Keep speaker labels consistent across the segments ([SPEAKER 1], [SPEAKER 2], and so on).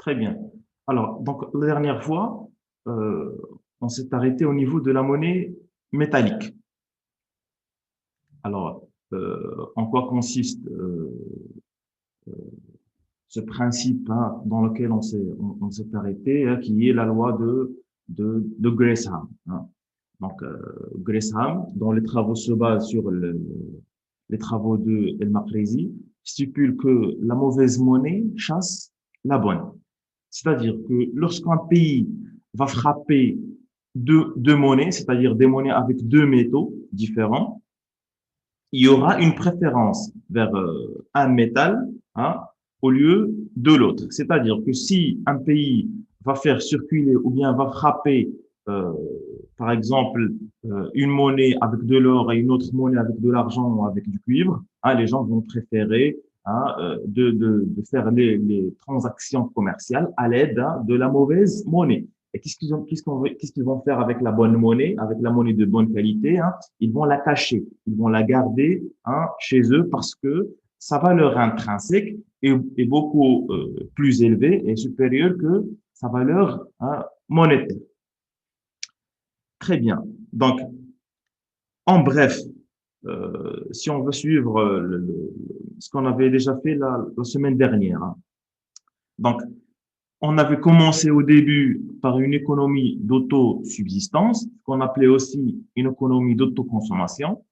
[SPEAKER 1] Très bien. Alors, donc, la dernière fois, euh, on s'est arrêté au niveau de la monnaie métallique. Alors, en quoi consiste ce principe hein, dans lequel on s'est arrêté, hein, qui est la loi de Gresham. Hein. Donc, Gresham, dont les travaux se basent sur les travaux de El-Maqrizi, stipule que la mauvaise monnaie chasse la bonne. C'est-à-dire que lorsqu'un pays va frapper deux monnaies, c'est-à-dire des monnaies avec deux métaux différents, il y aura une préférence vers un métal hein, au lieu de l'autre. C'est-à-dire que si un pays va faire circuler ou bien va frapper, euh, par exemple, une monnaie avec de l'or et une autre monnaie avec de l'argent ou avec du cuivre, hein, les gens vont préférer hein, de faire les transactions commerciales à l'aide hein, de la mauvaise monnaie. Et qu'est-ce qu'ils vont faire avec la bonne monnaie, avec la monnaie de bonne qualité hein? Ils vont la cacher, ils vont la garder hein, chez eux parce que sa valeur intrinsèque est beaucoup plus élevée et supérieure que sa valeur hein, monétaire. Très bien. Donc, en bref, si on veut suivre ce qu'on avait déjà fait la semaine dernière. Hein. Donc, on avait commencé au début par une économie d'autosubsistance, qu'on appelait aussi une économie d'autoconsommation.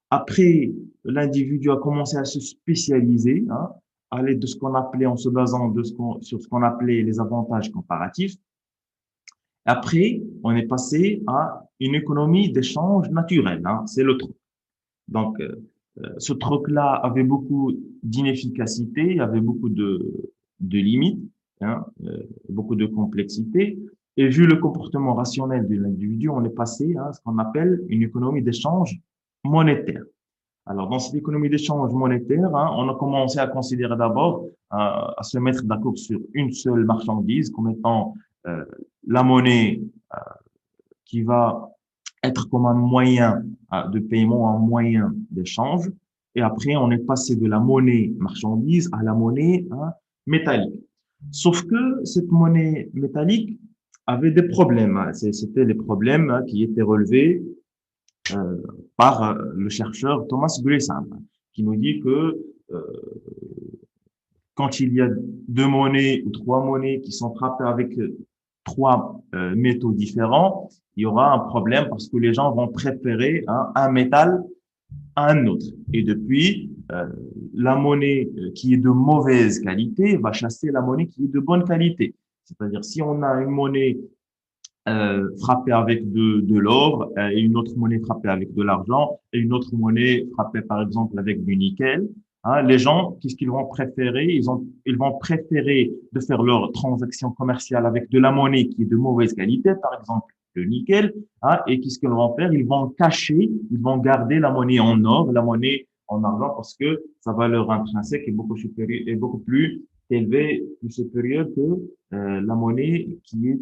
[SPEAKER 1] Après, l'individu a commencé à se spécialiser, hein, à l'aide de ce qu'on appelait, en se basant sur ce qu'on appelait les avantages comparatifs. Après, on est passé à une économie d'échange naturel, hein, c'est le truc. Donc, ce truc-là avait beaucoup d'inefficacité, il y avait beaucoup de limites, hein, beaucoup de complexité. Et vu le comportement rationnel de l'individu, on est passé à ce qu'on appelle une économie d'échange monétaire. Alors, dans cette économie d'échange monétaire, hein, on a commencé à considérer d'abord, à se mettre d'accord sur une seule marchandise comme étant euh, la monnaie qui va être comme un moyen de paiement, un moyen d'échange. Et après, on est passé de la monnaie marchandise à la monnaie hein, métallique. Sauf que cette monnaie métallique avait des problèmes. Hein. C'était les problèmes hein, qui étaient relevés euh, par le chercheur Thomas Gresham, qui nous dit que euh, quand il y a deux monnaies ou trois monnaies qui sont frappées avec trois métaux différents, il y aura un problème parce que les gens vont préférer hein, un métal à un autre. Et depuis, la monnaie qui est de mauvaise qualité va chasser la monnaie qui est de bonne qualité. C'est-à-dire, si on a une monnaie frappée avec de l'or et une autre monnaie frappée avec de l'argent et une autre monnaie frappée par exemple avec du nickel. Hein, les gens, qu'est-ce qu'ils vont préférer? Ils vont préférer de faire leur transaction commerciale avec de la monnaie qui est de mauvaise qualité, par exemple le nickel. Hein, et qu'est-ce qu'ils vont faire? Ils vont cacher, ils vont garder la monnaie en or, la monnaie en argent parce que sa valeur intrinsèque est beaucoup supérieure, est beaucoup plus élevée, plus supérieure que la monnaie qui est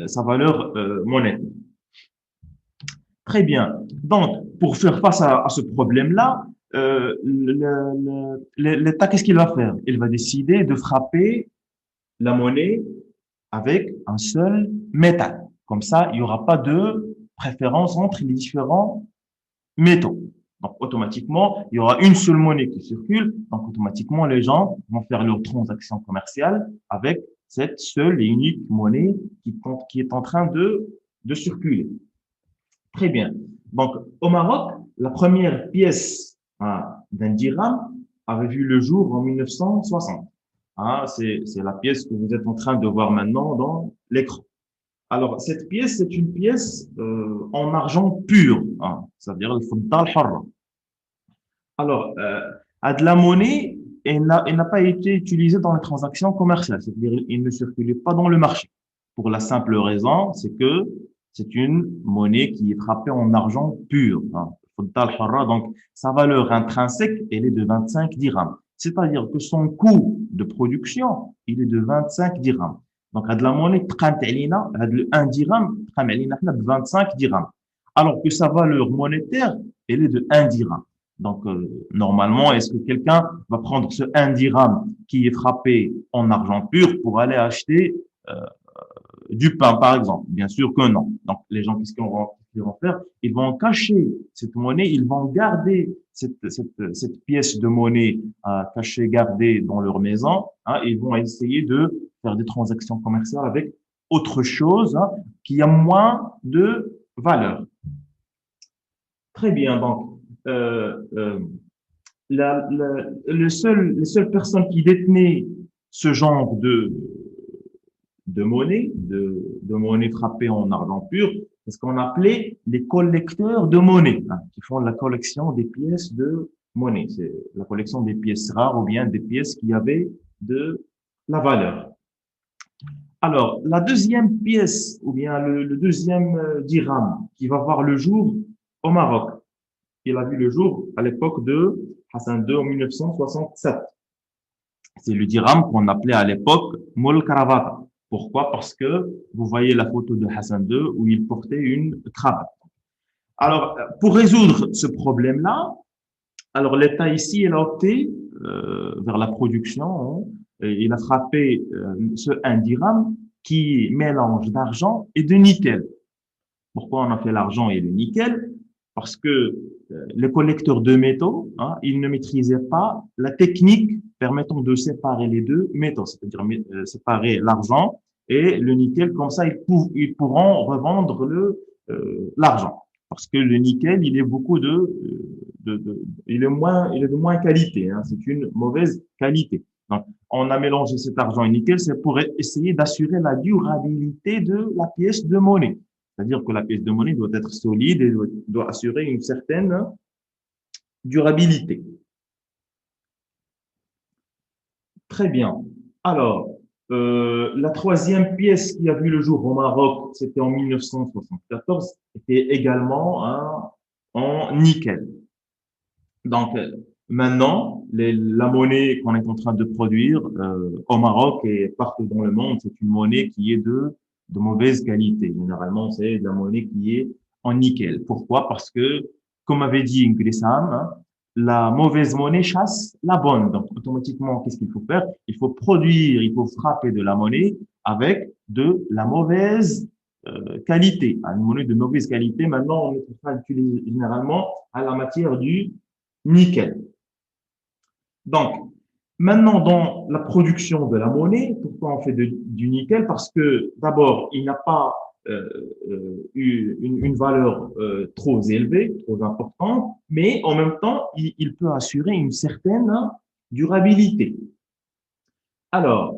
[SPEAKER 1] sa valeur monétaire. Très bien. Donc, pour faire face à ce problème-là, l'État, qu'est-ce qu'il va faire? Il va décider de frapper la monnaie avec un seul métal. Comme ça, il n'y aura pas de préférence entre les différents métaux. Donc, automatiquement, il y aura une seule monnaie qui circule. Donc, automatiquement, les gens vont faire leurs transactions commerciales avec cette seule et unique monnaie qui est en train de circuler. Très bien. Donc, au Maroc, la première pièce hein, d'un dirham avait vu le jour en 1960. Hein, c'est la pièce que vous êtes en train de voir maintenant dans l'écran. Alors, cette pièce, c'est une pièce en argent pur, hein, c'est-à-dire le fidda al-harra. Alors, à de la monnaie, elle n'a pas été utilisée dans les transactions commerciales, c'est-à-dire il ne circulait pas dans le marché. Pour la simple raison, c'est que c'est une monnaie qui est frappée en argent pur. Hein. Fidda al-harra, donc sa valeur intrinsèque, elle est de 25 dirhams. C'est-à-dire que son coût de production, il est de 25 dirhams. Donc, à de la monnaie, un dirham, 25 dirhams. Alors que sa valeur monétaire, elle est de 1 dirham. Donc, normalement, est-ce que quelqu'un va prendre ce 1 dirham qui est frappé en argent pur pour aller acheter du pain, par exemple. Bien sûr que non. Donc, les gens, qu'est-ce qu'ils vont faire? Ils vont cacher cette monnaie, ils vont garder cette pièce de monnaie cachée, gardée dans leur maison. Hein, ils vont essayer de faire des transactions commerciales avec autre chose qui a moins de valeur. Très bien. Donc, les seules personnes qui détenaient ce genre de monnaie frappée en argent pur, c'est ce qu'on appelait les collecteurs de monnaie, hein, qui font la collection des pièces de monnaie. C'est la collection des pièces rares ou bien des pièces qui avaient de la valeur. Alors, la deuxième pièce ou bien le deuxième dirham qui va voir le jour au Maroc, il a vu le jour à l'époque de Hassan II en 1967. C'est le dirham qu'on appelait à l'époque Mol Karavata. Pourquoi? Parce que vous voyez la photo de Hassan II où il portait une cravate. Alors, pour résoudre ce problème-là, alors l'État ici, il a opté vers la production, et il a frappé un dirham qui mélange d'argent et de nickel. Pourquoi on a fait l'argent et le nickel? Parce que les collecteurs de métaux, hein, ils ne maîtrisaient pas la technique permettant de séparer les deux métaux, c'est-à-dire séparer l'argent et le nickel. Comme ça, ils pourront revendre l'argent. Parce que le nickel, il est beaucoup il est de moins qualité. Hein, c'est une mauvaise qualité. Donc, on a mélangé cet argent et nickel, c'est pour essayer d'assurer la durabilité de la pièce de monnaie. C'est-à-dire que la pièce de monnaie doit être solide et doit assurer une certaine durabilité. Très bien. Alors, la troisième pièce qui a vu le jour au Maroc, c'était en 1974, était également en nickel. Donc, maintenant, la monnaie qu'on est en train de produire au Maroc et partout dans le monde, c'est une monnaie qui est de mauvaise qualité. Généralement, c'est de la monnaie qui est en nickel. Pourquoi? Parce que, comme avait dit Ingrissam, hein, la mauvaise monnaie chasse la bonne. Donc, automatiquement, qu'est-ce qu'il faut faire? Il faut produire, il faut frapper de la monnaie avec de la mauvaise qualité. Une monnaie de mauvaise qualité, maintenant, on est en train d'utiliser généralement à la matière du nickel. Donc, maintenant, dans la production de la monnaie, pourquoi on fait du nickel? Parce que, d'abord, il n'a pas une valeur trop élevée, trop importante, mais en même temps, il peut assurer une certaine durabilité. Alors,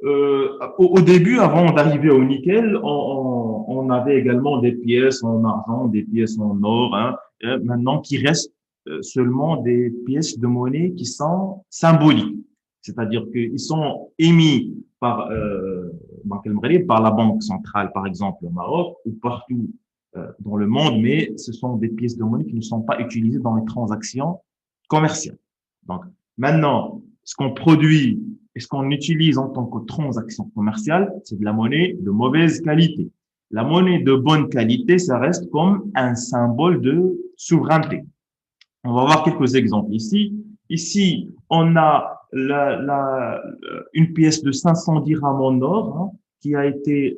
[SPEAKER 1] au début, avant d'arriver au nickel, on avait également des pièces en argent, des pièces en or, hein, maintenant qui restent seulement des pièces de monnaie qui sont symboliques. C'est-à-dire qu'ils sont émis par la Banque centrale, par exemple, au Maroc, ou partout dans le monde, mais ce sont des pièces de monnaie qui ne sont pas utilisées dans les transactions commerciales. Donc, maintenant, ce qu'on produit et ce qu'on utilise en tant que transaction commerciale, c'est de la monnaie de mauvaise qualité. La monnaie de bonne qualité, ça reste comme un symbole de souveraineté. On va voir quelques exemples ici. Ici, on a une pièce de 500 dirhams en or hein, qui a été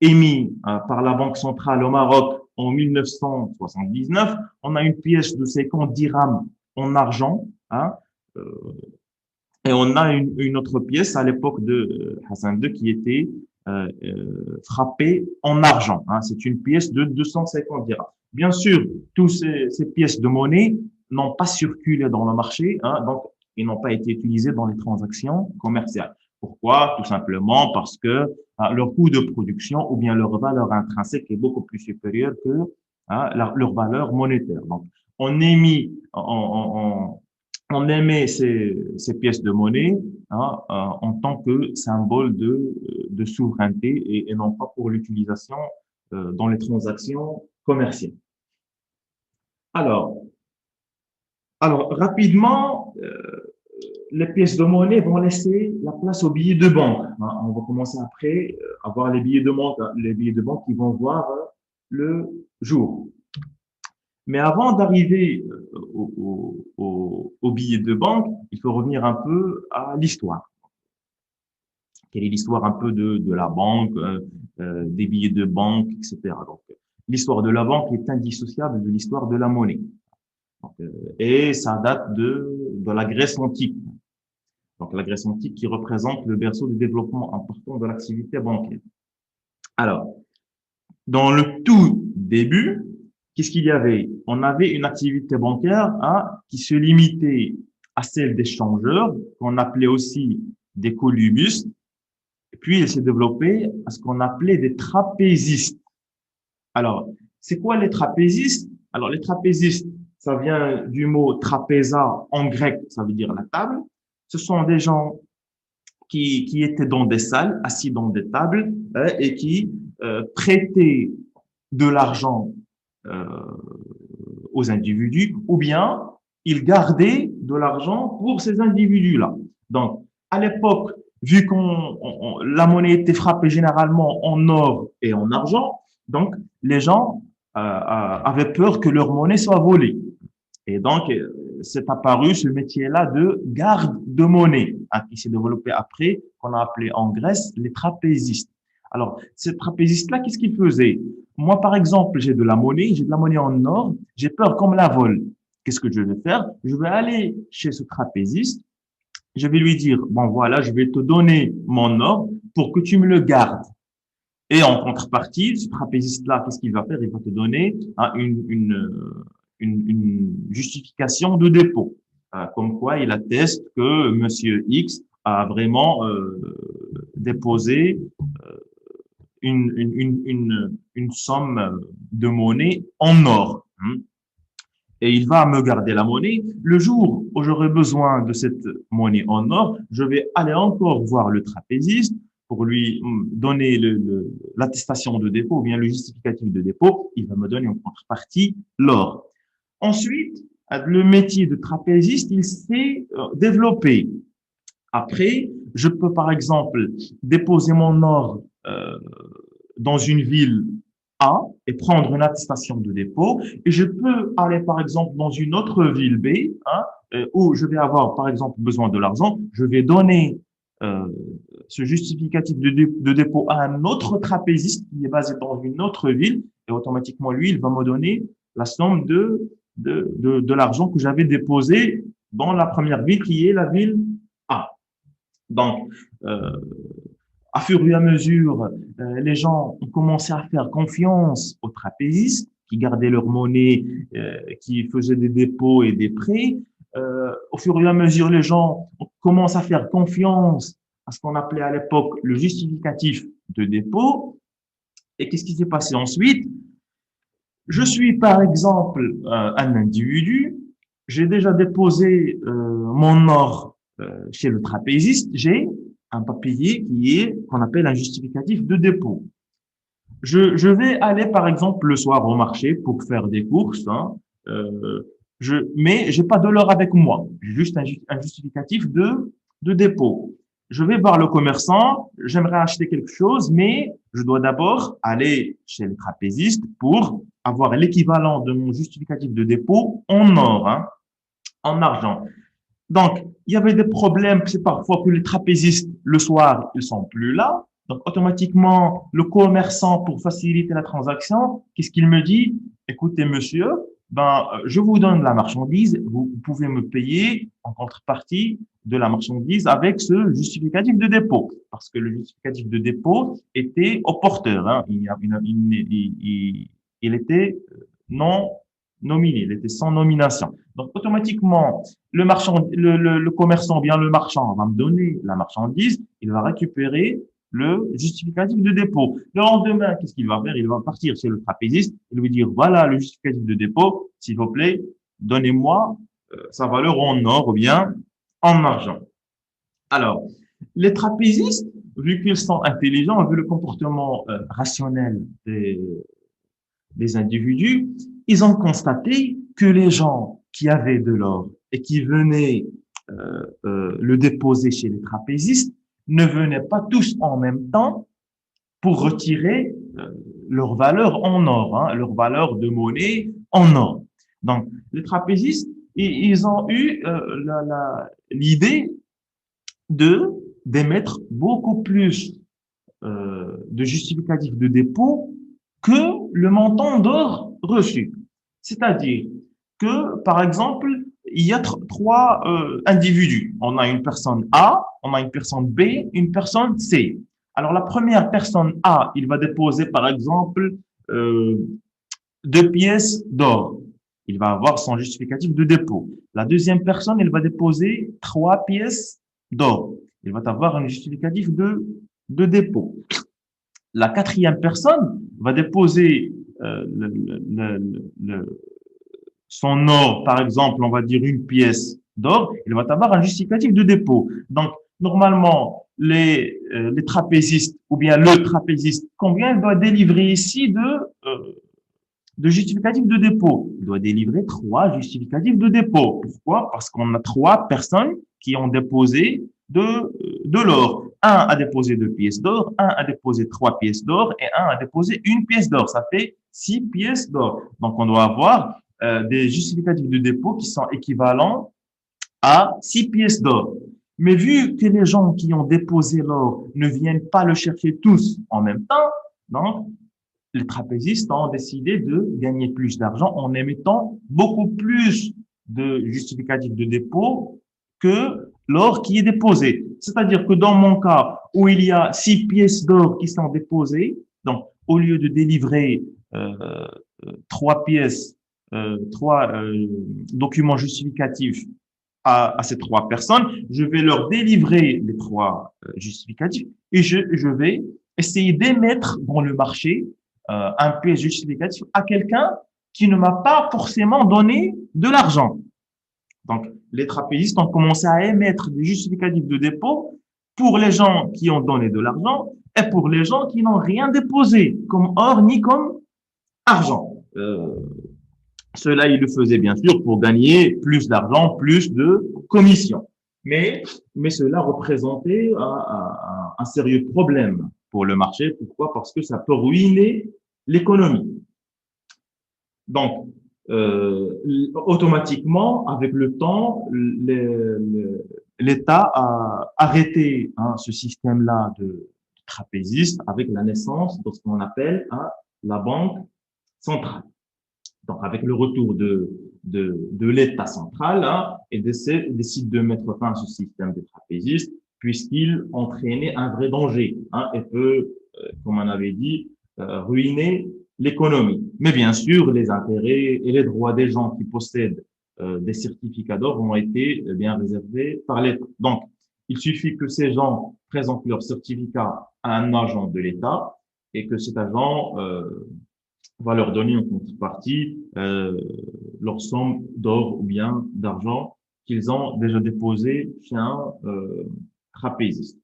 [SPEAKER 1] émise par la Banque centrale au Maroc en 1979. On a une pièce de 50 dirhams en argent. Hein, et on a une autre pièce à l'époque de Hassan II qui était frappée en argent. Hein. C'est une pièce de 250 dirhams. Bien sûr, toutes ces pièces de monnaie n'ont pas circulé dans le marché, hein, donc ils n'ont pas été utilisés dans les transactions commerciales. Pourquoi? Tout simplement parce que leur coût de production ou bien leur valeur intrinsèque est beaucoup plus supérieure que leur valeur monétaire. Donc, on émet ces pièces de monnaie hein, en tant que symbole de souveraineté et non pas pour l'utilisation dans les transactions commerciales. Alors, rapidement, les pièces de monnaie vont laisser la place aux billets de banque. Hein. On va commencer après à voir les billets de banque qui vont voir le jour. Mais avant d'arriver au billet de banque, il faut revenir un peu à l'histoire. Quelle est l'histoire un peu de la banque, des billets de banque, etc. Donc, l'histoire de la banque est indissociable de l'histoire de la monnaie. Donc, et ça date de la Grèce antique. Donc, la Grèce antique qui représente le berceau du développement important de l'activité bancaire. Alors, dans le tout début, qu'est-ce qu'il y avait? On avait une activité bancaire qui se limitait à celle des changeurs, qu'on appelait aussi des colubus, et puis elle s'est développée à ce qu'on appelait des trapézistes. Alors, c'est quoi les trapézistes? Alors, les trapézistes, ça vient du mot trapéza en grec, ça veut dire la table. Ce sont des gens qui étaient dans des salles, assis dans des tables, et qui prêtaient de l'argent euh, aux individus, ou bien ils gardaient de l'argent pour ces individus-là. Donc, à l'époque, vu la monnaie était frappée généralement en or et en argent, donc les gens avaient peur que leur monnaie soit volée. Et donc, c'est apparu ce métier-là de garde de monnaie, qui s'est développé après, qu'on a appelé en Grèce les trapézistes. Alors, ces trapézistes-là, qu'est-ce qu'ils faisaient? Moi, par exemple, j'ai de la monnaie, j'ai de la monnaie en or, j'ai peur qu'on me la vole. Qu'est-ce que je vais faire? Je vais aller chez ce trapéziste, je vais lui dire, bon voilà, je vais te donner mon or pour que tu me le gardes. Et en contrepartie, ce trapéziste-là, qu'est-ce qu'il va faire? Il va te donner une justification de dépôt, comme quoi il atteste que Monsieur X a vraiment déposé une somme de monnaie en or. Et il va me garder la monnaie. Le jour où j'aurai besoin de cette monnaie en or, je vais aller encore voir le trapéziste pour lui donner l'attestation de dépôt ou bien le justificatif de dépôt. Il va me donner en contrepartie l'or. Ensuite, le métier de trapéziste, il s'est développé. Après, je peux par exemple déposer mon or dans une ville A et prendre une attestation de dépôt, et je peux aller par exemple dans une autre ville B, où je vais avoir par exemple besoin de l'argent. Je vais donner euh, ce justificatif de dépôt à un autre trapéziste qui est basé dans une autre ville, et automatiquement lui, il va me donner la somme de l'argent que j'avais déposé dans la première ville qui est la ville A. Donc, euh, à fur et à mesure, les gens ont commencé à faire confiance aux trapézistes qui gardaient leur monnaie, qui faisaient des dépôts et des prêts. Au fur et à mesure, les gens commencent à faire confiance à ce qu'on appelait à l'époque le justificatif de dépôt. Et qu'est-ce qui s'est passé ensuite? Je suis par exemple un individu, j'ai déjà déposé mon or chez le trapéziste, j'ai un papier qui est qu'on appelle un justificatif de dépôt. Je vais aller par exemple le soir au marché pour faire des courses, mais j'ai pas de l'or avec moi, j'ai juste un justificatif de dépôt. Je vais voir le commerçant, j'aimerais acheter quelque chose, mais je dois d'abord aller chez le trapéziste pour avoir l'équivalent de mon justificatif de dépôt en or, en argent. Donc, il y avait des problèmes, c'est parfois que les trapézistes, le soir, ils sont plus là. Donc, automatiquement, le commerçant, pour faciliter la transaction, qu'est-ce qu'il me dit? Écoutez, monsieur, je vous donne la marchandise, vous pouvez me payer en contrepartie de la marchandise avec ce justificatif de dépôt. Parce que le justificatif de dépôt était au porteur, il était non nominé, il était sans nomination. Donc, automatiquement, le commerçant, bien le marchand, va me donner la marchandise, il va récupérer le justificatif de dépôt. Le lendemain, qu'est-ce qu'il va faire? Il va partir chez le trapéziste et lui dire, voilà le justificatif de dépôt, s'il vous plaît, donnez-moi sa valeur en or ou bien en argent. Alors, les trapézistes, vu qu'ils sont intelligents, vu le comportement rationnel des individus, ils ont constaté que les gens qui avaient de l'or et qui venaient le déposer chez les trapézistes ne venaient pas tous en même temps pour retirer leur valeur en or, leur valeur de monnaie en or. Donc, les trapézistes, ils ont eu l'idée de d'émettre beaucoup plus de justificatifs de dépôt que le montant d'or reçu. C'est-à-dire que, par exemple, il y a trois individus. On a une personne A, on a une personne B, une personne C. Alors, la première personne A, il va déposer, par exemple, euh, 2 pièces d'or. Il va avoir son justificatif de dépôt. La deuxième personne, elle va déposer 3 pièces d'or. Il va avoir un justificatif de dépôt. La quatrième personne va déposer son or, par exemple, on va dire 1 pièce d'or, il va avoir un justificatif de dépôt. Donc, normalement, les trapézistes ou bien le trapéziste, combien il doit délivrer ici de justificatifs de dépôt? Il doit délivrer 3 justificatifs de dépôt. Pourquoi? Parce qu'on a 3 personnes qui ont déposé de l'or. Un a déposé 2 pièces d'or, un a déposé 3 pièces d'or et un a déposé 1 pièce d'or. Ça fait 6 pièces d'or. Donc, on doit avoir des justificatifs de dépôt qui sont équivalents à 6 pièces d'or. Mais vu que les gens qui ont déposé l'or ne viennent pas le chercher tous en même temps, donc les trapézistes ont décidé de gagner plus d'argent en émettant beaucoup plus de justificatifs de dépôt que l'or qui est déposé. C'est-à-dire que dans mon cas, où il y a 6 pièces d'or qui sont déposées, donc au lieu de délivrer 3 pièces, 3 documents justificatifs à ces 3 personnes, je vais leur délivrer les 3 justificatifs et je vais essayer d'émettre dans le marché un pièce justificatif à quelqu'un qui ne m'a pas forcément donné de l'argent. Donc, les trapézistes ont commencé à émettre des justificatifs de dépôt pour les gens qui ont donné de l'argent et pour les gens qui n'ont rien déposé, comme or ni comme argent. Cela, il le faisait bien sûr pour gagner plus d'argent, plus de commissions. Mais cela représentait un sérieux problème pour le marché. Pourquoi? Parce que ça peut ruiner l'économie. Donc, automatiquement, avec le temps, l'État a arrêté ce système-là de trapéziste avec la naissance de ce qu'on appelle la banque centrale. Donc, avec le retour de l'État central, il décide de mettre fin à ce système de trapézistes puisqu'il entraînait un vrai danger et peut, comme on avait dit, ruiner l'économie. Mais bien sûr, les intérêts et les droits des gens qui possèdent des certificats d'or ont été bien réservés par l'État. Donc, il suffit que ces gens présentent leur certificat à un agent de l'État et que cet agent va leur donner en contrepartie leur somme d'or ou bien d'argent qu'ils ont déjà déposé chez un trapéziste.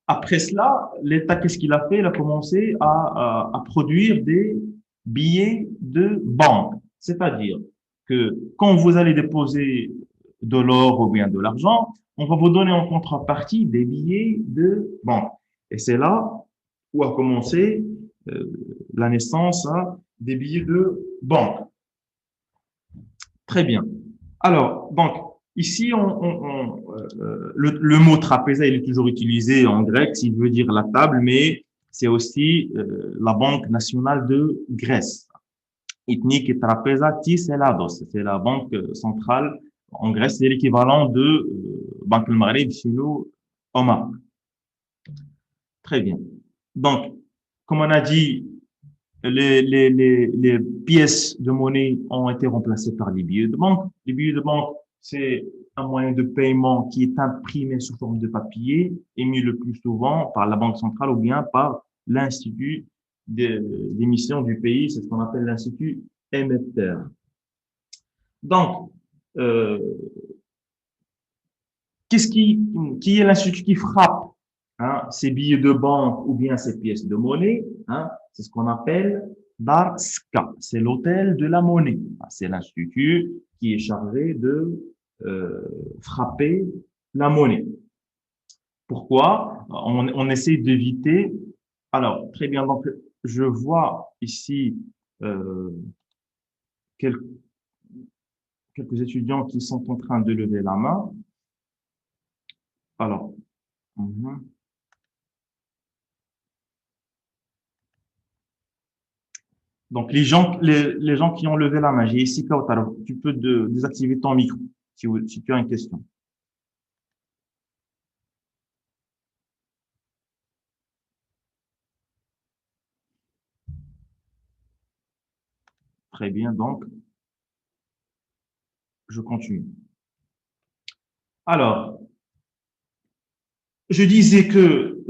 [SPEAKER 1] Après cela, l'État, qu'est-ce qu'il a fait? Il a commencé à produire des billets de banque. C'est-à-dire que quand vous allez déposer de l'or ou bien de l'argent, on va vous donner en contrepartie des billets de banque. Et c'est là où a commencé euh, la naissance des billets de banque. Très bien. Alors, donc, ici, le mot trapéza, il est toujours utilisé en grec, s'il veut dire la table, mais c'est aussi la Banque nationale de Grèce. Ethnique trapeza tis elados. C'est la banque centrale en Grèce, c'est l'équivalent de Banque del Maghreb chez nous, Oman. Très bien. Donc, comme on a dit, les pièces de monnaie ont été remplacées par les billets de banque. Les billets de banque, c'est un moyen de paiement qui est imprimé sous forme de papier, émis le plus souvent par la banque centrale ou bien par l'institut d'émission du pays. C'est ce qu'on appelle l'institut émetteur. Donc, euh, qui est l'institut qui frappe ces billets de banque ou bien ces pièces de monnaie? C'est ce qu'on appelle Darska. C'est l'hôtel de la monnaie. C'est l'institut qui est chargé de frapper la monnaie. Pourquoi? On essaie d'éviter. Alors, très bien. Donc, je vois ici quel- quelques étudiants qui sont en train de lever la main. Alors, mhm. Donc les gens qui ont levé la main, j'ai ici Kautaro, tu peux désactiver ton micro si tu as une question. Très bien, donc je continue. Alors, je disais que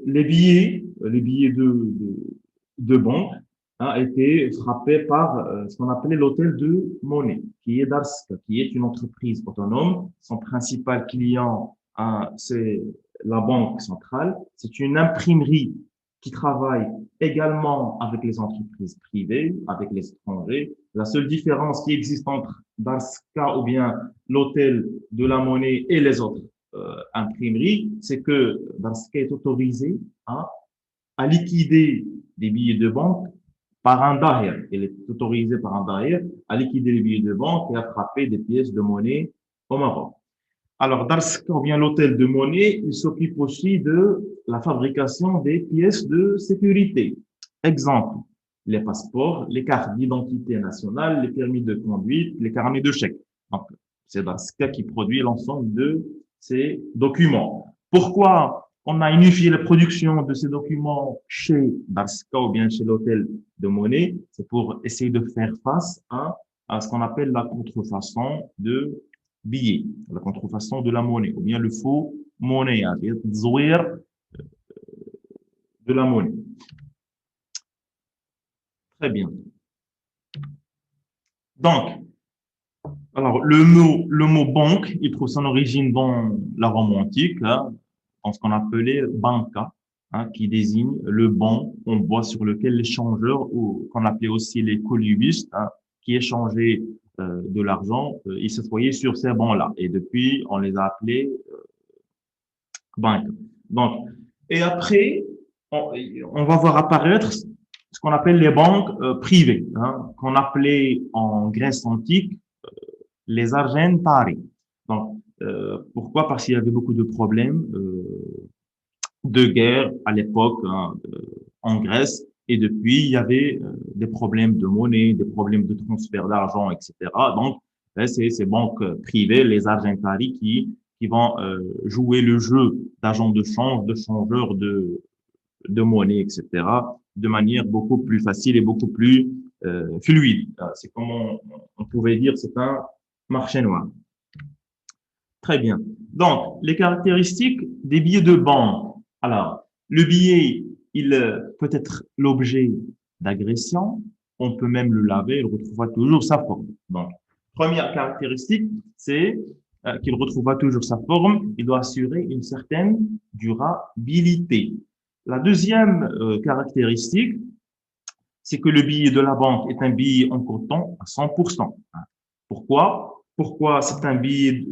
[SPEAKER 1] les billets de banque étaient frappés par ce qu'on appelait l'hôtel de monnaie, qui est Darska, qui est une entreprise autonome. Son principal client, c'est la banque centrale. C'est une imprimerie qui travaille également avec les entreprises privées, avec les étrangers. La seule différence qui existe entre Darska ou bien l'hôtel de la monnaie et les autres imprimerie, c'est que Darska est autorisé à liquider des billets de banque par un daher. Il est autorisé par un daher à liquider les billets de banque et à frapper des pièces de monnaie au Maroc. Alors, Darska, ou bien l'hôtel de monnaie, il s'occupe aussi de la fabrication des pièces de sécurité. Exemple, les passeports, les cartes d'identité nationale, les permis de conduite, les carnets de chèques. Donc, c'est Darska qui produit l'ensemble de ces documents. Pourquoi on a unifié la production de ces documents chez Darska ou bien chez l'hôtel de monnaie? C'est pour essayer de faire face à ce qu'on appelle la contrefaçon de billets, la contrefaçon de la monnaie, ou bien le faux monnaie, de la monnaie. Très bien. Donc, alors, le mot banque, il trouve son origine dans la Rome antique, dans ce qu'on appelait banca, qui désigne le banc en bois sur lequel l'échangeur, ou qu'on appelait aussi les colubistes, qui échangeaient de l'argent, ils s'assoyaient sur ces bancs-là. Et depuis, on les a appelés banques. Donc, et après, on va voir apparaître ce qu'on appelle les banques privées, qu'on appelait en Grèce antique les argentarii. Donc, pourquoi? Parce qu'il y avait beaucoup de problèmes de guerre à l'époque en Grèce. Et depuis, il y avait des problèmes de monnaie, des problèmes de transfert d'argent, etc. Donc, c'est ces banques privées, les argentarii, qui vont jouer le jeu d'agents de change, de changeurs de monnaie, etc., de manière beaucoup plus facile et beaucoup plus fluide. C'est comme on pouvait dire, c'est un marché noir. Très bien. Donc, les caractéristiques des billets de banque. Alors, le billet, il peut être l'objet d'agression. On peut même le laver, il retrouvera toujours sa forme. Donc, première caractéristique, c'est qu'il retrouvera toujours sa forme. Il doit assurer une certaine durabilité. La deuxième caractéristique, c'est que le billet de la banque est un billet en coton à 100%. Pourquoi? Pourquoi c'est un billet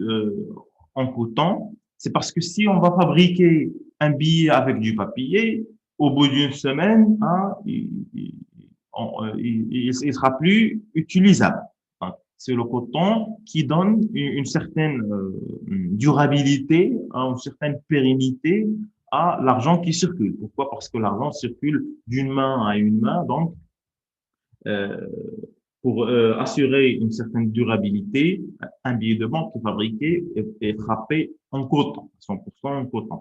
[SPEAKER 1] en coton? C'est parce que si on va fabriquer un billet avec du papier, au bout d'une semaine, il sera plus utilisable. C'est le coton qui donne une certaine durabilité, une certaine pérennité à l'argent qui circule. Pourquoi? Parce que l'argent circule d'une main à une main, donc euh, pour assurer une certaine durabilité, un billet de banque est fabriqué et frappé en coton, 100% en coton.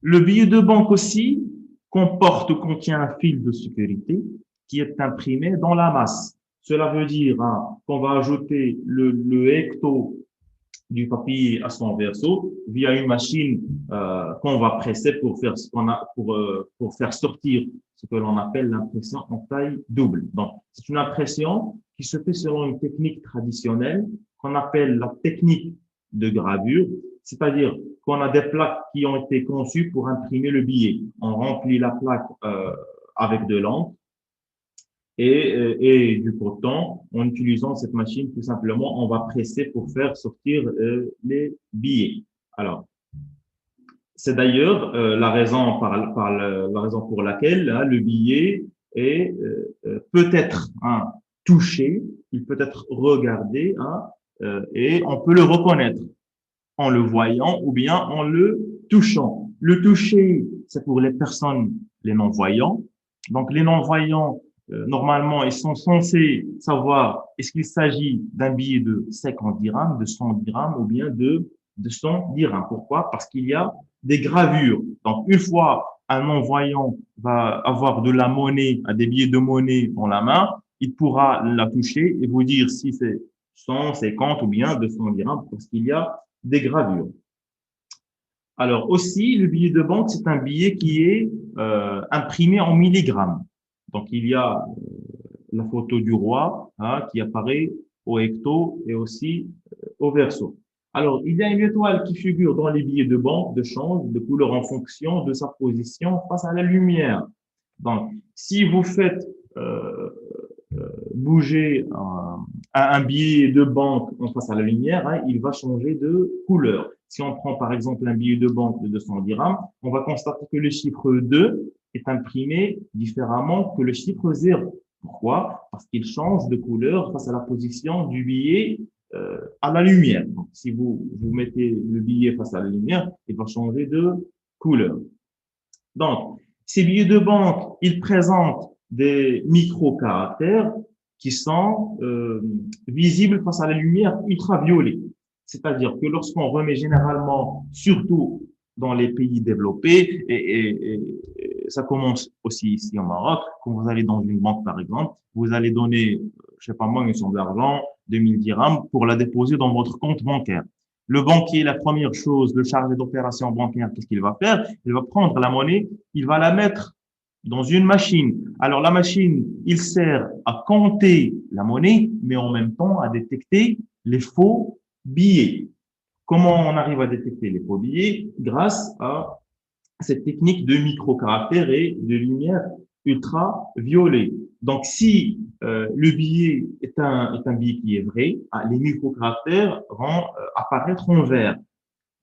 [SPEAKER 1] Le billet de banque aussi comporte ou contient un fil de sécurité qui est imprimé dans la masse. Cela veut dire qu'on va ajouter le hecto du papier à son verso via une machine qu'on va presser pour faire ce qu'on a pour faire sortir ce que l'on appelle l'impression en taille double. Donc, c'est une impression qui se fait selon une technique traditionnelle qu'on appelle la technique de gravure, c'est-à-dire qu'on a des plaques qui ont été conçues pour imprimer le billet. On remplit la plaque avec de l'encre et du coton. En utilisant cette machine, tout simplement, on va presser pour faire sortir les billets. Alors, c'est d'ailleurs la raison pour laquelle le billet est peut-être touché, il peut être regardé, hein, et on peut le reconnaître en le voyant ou bien en le touchant. Le toucher, c'est pour les personnes, les non-voyants. Donc, les non-voyants, normalement, ils sont censés savoir est-ce qu'il s'agit d'un billet de 50 dirhams, de 100 dirhams ou bien de 100 dirhams. Pourquoi? Parce qu'il y a des gravures. Donc, une fois un non-voyant va avoir de la monnaie, des billets de monnaie dans la main, il pourra la toucher et vous dire si c'est 150 ou bien 200 dirhams parce qu'il y a des gravures. Alors aussi, le billet de banque, c'est un billet qui est imprimé en milligrammes. Donc, il y a la photo du roi hein, qui apparaît au hecto et aussi au verso. Alors, il y a une étoile qui figure dans les billets de banque, de change, de couleur en fonction de sa position face à la lumière. Donc, si vous faites bouger un billet de banque en face à la lumière, hein, il va changer de couleur. Si on prend par exemple un billet de banque de 200 dirhams, on va constater que le chiffre 2 est imprimé différemment que le chiffre 0. Pourquoi? Parce qu'il change de couleur face à la position du billet à la lumière. Donc, si vous mettez le billet face à la lumière, il va changer de couleur. Donc, ces billets de banque, ils présentent des micro-caractères qui sont visibles face à la lumière ultraviolet. C'est-à-dire que lorsqu'on remet généralement, surtout dans les pays développés, et ça commence aussi ici au Maroc, quand vous allez dans une banque par exemple, vous allez donner, je sais pas moi, une somme d'argent, 2000 dirhams, pour la déposer dans votre compte bancaire. Le banquier, la première chose, le chargé d'opération bancaire, qu'est-ce qu'il va faire? Il va prendre la monnaie, il va la mettre dans une machine. Alors la machine, il sert à compter la monnaie, mais en même temps à détecter les faux billets. Comment on arrive à détecter les faux billets? Grâce à cette technique de micro-caractères et de lumière ultraviolet. Donc, si le billet est un billet qui est vrai, les micro-caractères vont apparaître en vert,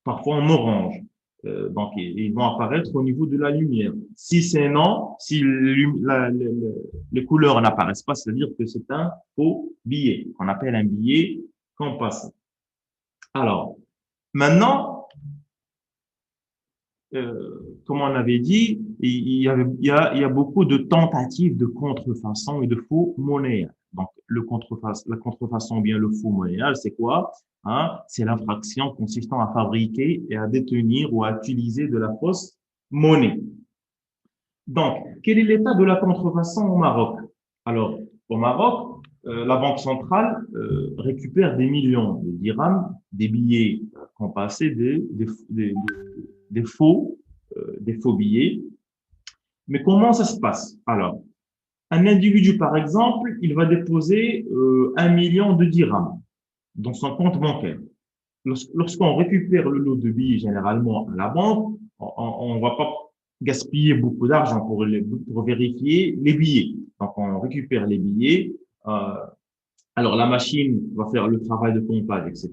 [SPEAKER 1] parfois en orange. Donc, ils vont apparaître au niveau de la lumière. Si c'est non, si les couleurs n'apparaissent pas, c'est-à-dire que c'est un faux billet, qu'on appelle un billet compassé. Alors, maintenant, comme on avait dit, il y a beaucoup de tentatives de contrefaçon et de faux monnayage. Donc, la contrefaçon ou bien le faux monnayage, c'est quoi? Hein? C'est l'infraction consistant à fabriquer et à détenir ou à utiliser de la fausse monnaie. Donc, quel est l'état de la contrefaçon au Maroc? Alors, au Maroc, la Banque centrale récupère des millions de dirhams, des billets compassés, des faux, des faux billets. Mais comment ça se passe? Alors, un individu, par exemple, il va déposer 1 million de dirhams dans son compte bancaire. Lorsqu'on récupère le lot de billets généralement à la banque, on ne va pas gaspiller beaucoup d'argent pour vérifier les billets. Donc, on récupère les billets. Alors, la machine va faire le travail de comptage, etc.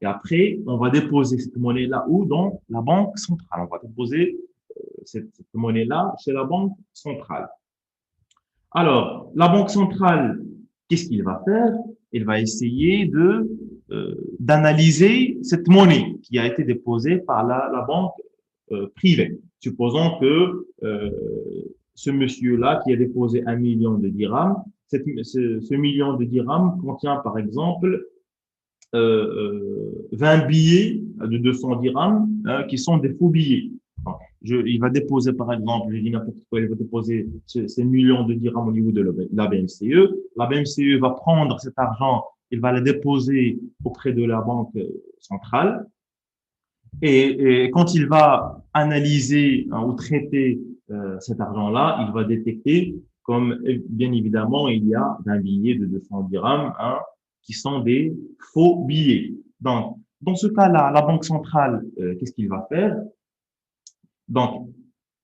[SPEAKER 1] Et après, on va déposer cette monnaie-là où? Dans la banque centrale. On va déposer cette monnaie-là chez la banque centrale. Alors, la banque centrale, qu'est-ce qu'il va faire? Il va essayer d'analyser cette monnaie qui a été déposée par la banque privée. Supposons que ce monsieur-là qui a déposé 1 million de dirhams, ce million de dirhams contient par exemple 20 billets de 200 dirhams qui sont des faux billets. Il va déposer, par exemple, je dis n'importe quoi, il va déposer ces millions de dirhams au niveau de la BMCE. La BMCE va prendre cet argent, il va le déposer auprès de la banque centrale. Et quand il va analyser ou traiter cet argent-là, il va détecter comme, bien évidemment, il y a un billet de 200 dirhams hein, qui sont des faux billets. Donc, dans ce cas-là, la banque centrale, qu'est-ce qu'il va faire? Donc,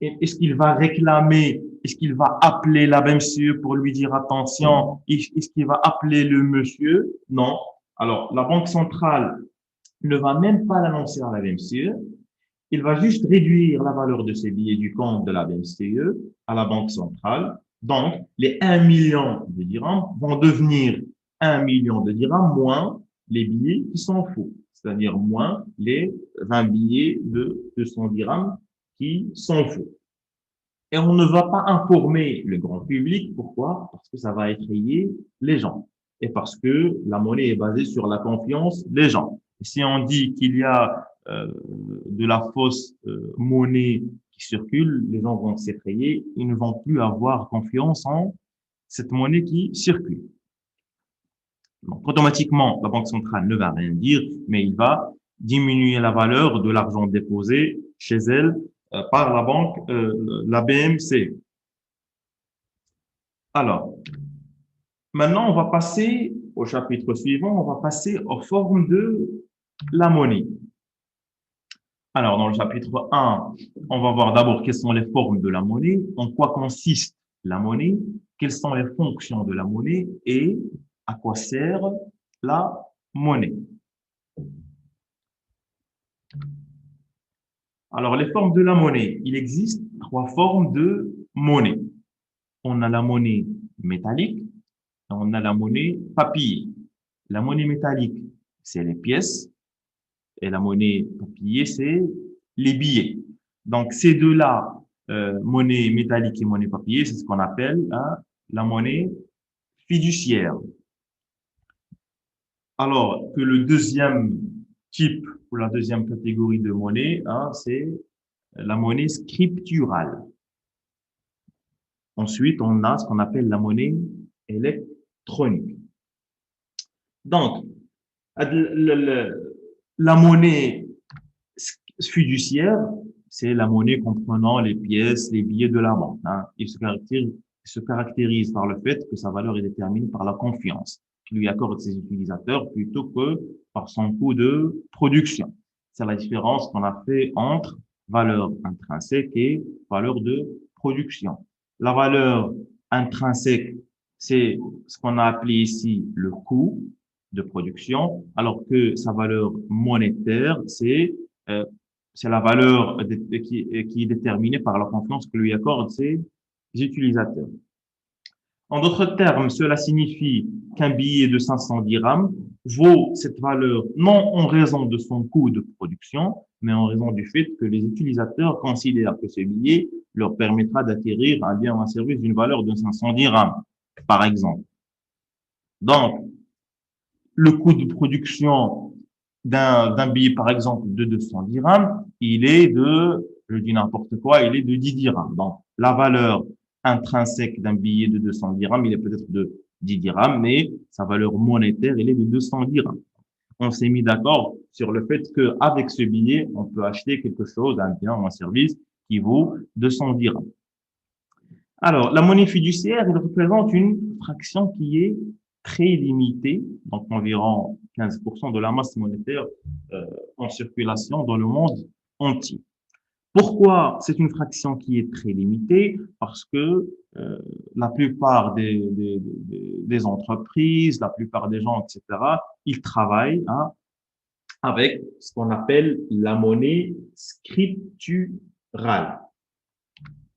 [SPEAKER 1] est-ce qu'il va réclamer, est-ce qu'il va appeler la BMCE pour lui dire attention, est-ce qu'il va appeler le monsieur? Non. Alors, la Banque centrale ne va même pas l'annoncer à la BMCE. Il va juste réduire la valeur de ces billets du compte de la BMCE à la Banque centrale. Donc, les 1 million de dirhams vont devenir 1 million de dirhams moins les billets qui sont faux, c'est-à-dire moins les 20 billets de 200 dirhams qui sont faux. Et on ne va pas informer le grand public. Pourquoi? Parce que ça va effrayer les gens. Et parce que la monnaie est basée sur la confiance des gens. Et si on dit qu'il y a de la fausse monnaie qui circule, les gens vont s'effrayer. Ils ne vont plus avoir confiance en cette monnaie qui circule. Donc, automatiquement, la Banque centrale ne va rien dire, mais il va diminuer la valeur de l'argent déposé chez elle par la banque, la BMC. Alors, maintenant, on va passer au chapitre suivant, on va passer aux formes de la monnaie. Alors, dans le chapitre 1, on va voir d'abord quelles sont les formes de la monnaie, en quoi consiste la monnaie, quelles sont les fonctions de la monnaie et à quoi sert la monnaie. Alors, les formes de la monnaie. Il existe 3 formes de monnaie. On a la monnaie métallique, on a la monnaie papier. La monnaie métallique, c'est les pièces, et la monnaie papier, c'est les billets. Donc, ces deux-là, monnaie métallique et monnaie papier, c'est ce qu'on appelle la monnaie fiduciaire. Alors que le deuxième type ou la deuxième catégorie de monnaie, c'est la monnaie scripturale. Ensuite, on a ce qu'on appelle la monnaie électronique. Donc, la monnaie fiduciaire, c'est la monnaie comprenant les pièces, les billets de la banque. Il se caractérise par le fait que sa valeur est déterminée par la confiance qu'il lui accorde ses utilisateurs plutôt que par son coût de production. C'est la différence qu'on a fait entre valeur intrinsèque et valeur de production. La valeur intrinsèque, c'est ce qu'on a appelé ici le coût de production, alors que sa valeur monétaire, euh, c'est la valeur qui est déterminée par la confiance que lui accordent ses utilisateurs. En d'autres termes, cela signifie qu'un billet de 500 dirhams vaut cette valeur non en raison de son coût de production, mais en raison du fait que les utilisateurs considèrent que ce billet leur permettra d'acquérir un bien ou un service d'une valeur de 500 dirhams, par exemple. Donc, le coût de production d'un billet, par exemple, de 200 dirhams, il est de, je dis n'importe quoi, il est de 10 dirhams. Donc, la valeur intrinsèque d'un billet de 200 dirhams, il est peut-être de 10 dirhams, mais sa valeur monétaire, elle est de 200 dirhams. On s'est mis d'accord sur le fait qu'avec ce billet, on peut acheter quelque chose, un bien ou un service qui vaut 200 dirhams. Alors, la monnaie fiduciaire, elle représente une fraction qui est très limitée, donc environ 15% de la masse monétaire en circulation dans le monde entier. Pourquoi c'est une fraction qui est très limitée? Parce que la plupart des entreprises, la plupart des gens, etc., ils travaillent avec ce qu'on appelle la monnaie scripturale.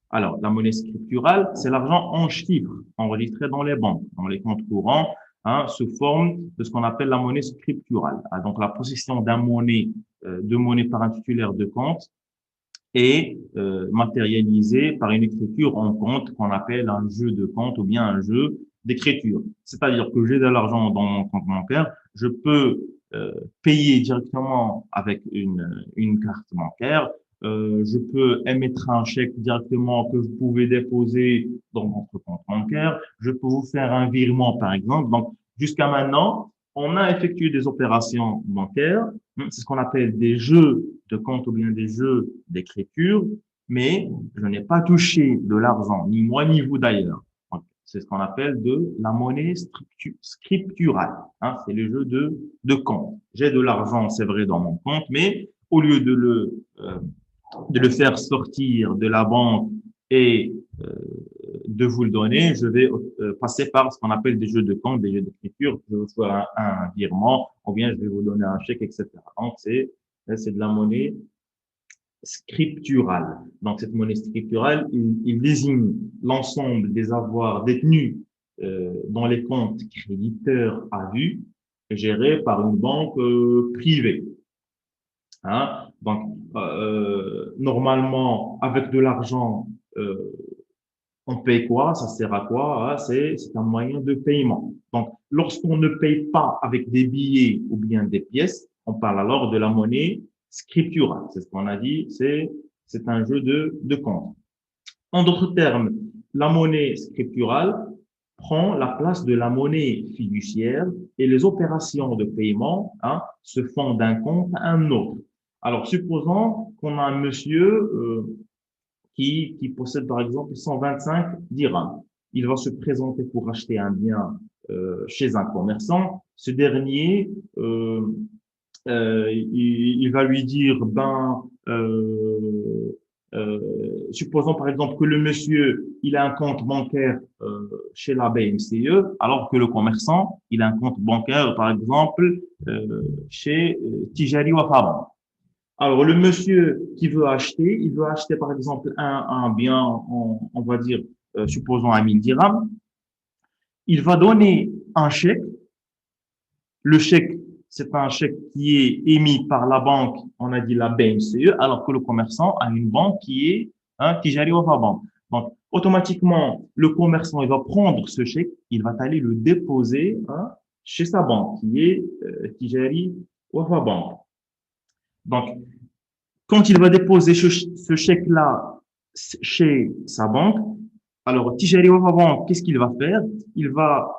[SPEAKER 1] Alors, la monnaie scripturale, c'est l'argent en chiffres enregistré dans les banques, dans les comptes courants, sous forme de ce qu'on appelle la monnaie scripturale. Donc, la possession de monnaie par un titulaire de compte est matérialisée par une écriture en compte qu'on appelle un jeu de compte ou bien un jeu d'écriture. C'est-à-dire que j'ai de l'argent dans mon compte bancaire, je peux payer directement avec une carte bancaire. Je peux émettre un chèque directement que vous pouvez déposer dans votre compte bancaire. Je peux vous faire un virement, par exemple. Donc, jusqu'à maintenant, on a effectué des opérations bancaires. C'est ce qu'on appelle des jeux de compte ou bien des jeux d'écriture, mais je n'ai pas touché de l'argent, ni moi ni vous d'ailleurs. C'est ce qu'on appelle de la monnaie scripturale. C'est le jeu de compte. J'ai de l'argent, c'est vrai, dans mon compte, mais au lieu de le faire sortir de la banque et de vous le donner, je vais passer par ce qu'on appelle des jeux de compte, des jeux d'écriture. Je vais vous faire un virement, ou bien je vais vous donner un chèque, etc. Donc, c'est de la monnaie scripturale. Donc, cette monnaie scripturale, il désigne l'ensemble des avoirs détenus dans les comptes créditeurs à vue gérés par une banque privée. Hein? Donc, normalement, avec de l'argent, euh, on paye quoi? Ça sert à quoi? Ah, c'est un moyen de paiement. Donc, lorsqu'on ne paye pas avec des billets ou bien des pièces, on parle alors de la monnaie scripturale. C'est ce qu'on a dit, c'est un jeu de compte. En d'autres termes, la monnaie scripturale prend la place de la monnaie fiduciaire et les opérations de paiement se font d'un compte à un autre. Alors, supposons qu'on a un monsieur qui possède par exemple 125 dirhams. Il va se présenter pour acheter un bien chez un commerçant. Ce dernier, il va lui dire, supposons par exemple que le monsieur, il a un compte bancaire chez la BMCE, alors que le commerçant, il a un compte bancaire, par exemple, chez Tijari Wafa Bank. Alors, le monsieur qui veut acheter, il veut acheter par exemple un bien, on va dire, supposons à 1000 dirhams. Il va donner un chèque. Le chèque, c'est un chèque qui est émis par la banque, on a dit la BMCE, alors que le commerçant a une banque qui est Tijari Wafa Bank. Donc, automatiquement, le commerçant, il va prendre ce chèque, il va aller le déposer chez sa banque, qui est Tijari Wafa Bank. Donc, quand il va déposer ce chèque-là chez sa banque, alors Tijari Wafa Bank, qu'est-ce qu'il va faire? Il va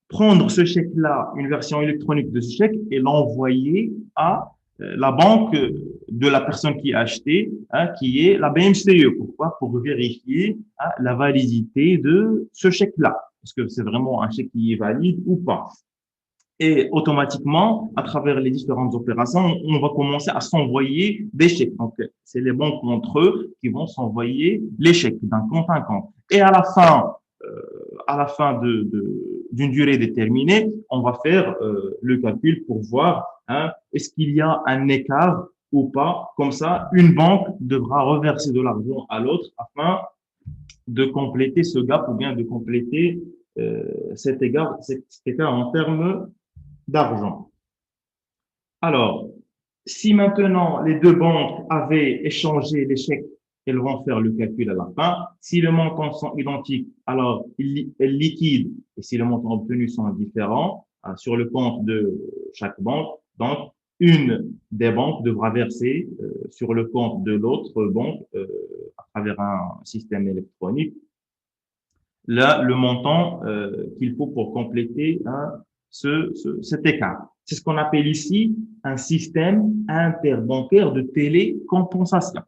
[SPEAKER 1] prendre ce chèque-là, une version électronique de ce chèque, et l'envoyer à la banque de la personne qui a acheté, qui est la BMCE. Pourquoi? Pour vérifier la validité de ce chèque-là. Est-ce que c'est vraiment un chèque qui est valide ou pas? Et automatiquement, à travers les différentes opérations, on va commencer à s'envoyer des chèques. Donc, c'est les banques entre eux qui vont s'envoyer les chèques d'un compte à un compte. Et à la fin d'une durée déterminée, on va faire le calcul pour voir est-ce qu'il y a un écart ou pas. Comme ça, une banque devra reverser de l'argent à l'autre afin de compléter ce gap ou bien de compléter cet écart en termes d'argent. Alors, si maintenant les deux banques avaient échangé les chèques, elles vont faire le calcul à la fin. Si les montants sont identiques, alors elles liquident. Et si les montants obtenus sont différents sur le compte de chaque banque, donc une des banques devra verser sur le compte de l'autre banque à travers un système électronique là le montant qu'il faut pour compléter cet écart. C'est ce qu'on appelle ici un système interbancaire de télécompensation.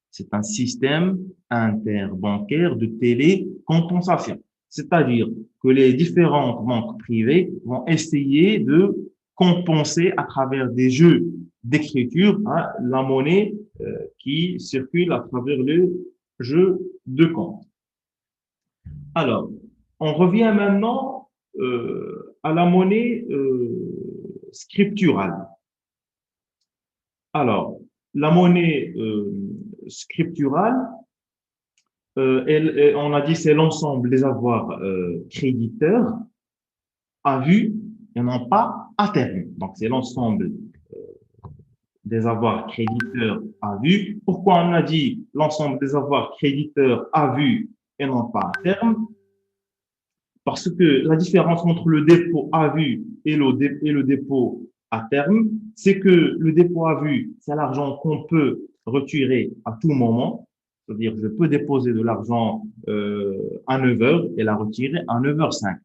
[SPEAKER 1] C'est un système interbancaire de télécompensation. C'est-à-dire que les différentes banques privées vont essayer de compenser à travers des jeux d'écriture la monnaie qui circule à travers le jeu de compte. Alors, on revient maintenant à la monnaie scripturale. Alors, la monnaie scripturale, on a dit c'est l'ensemble des avoirs créditeurs à vue et non pas à terme. Donc, c'est l'ensemble des avoirs créditeurs à vue. Pourquoi on a dit l'ensemble des avoirs créditeurs à vue et non pas à terme? Parce que la différence entre le dépôt à vue et le dépôt à terme, c'est que le dépôt à vue, c'est l'argent qu'on peut retirer à tout moment. C'est-à-dire, je peux déposer de l'argent à 9 heures et la retirer à 9h05.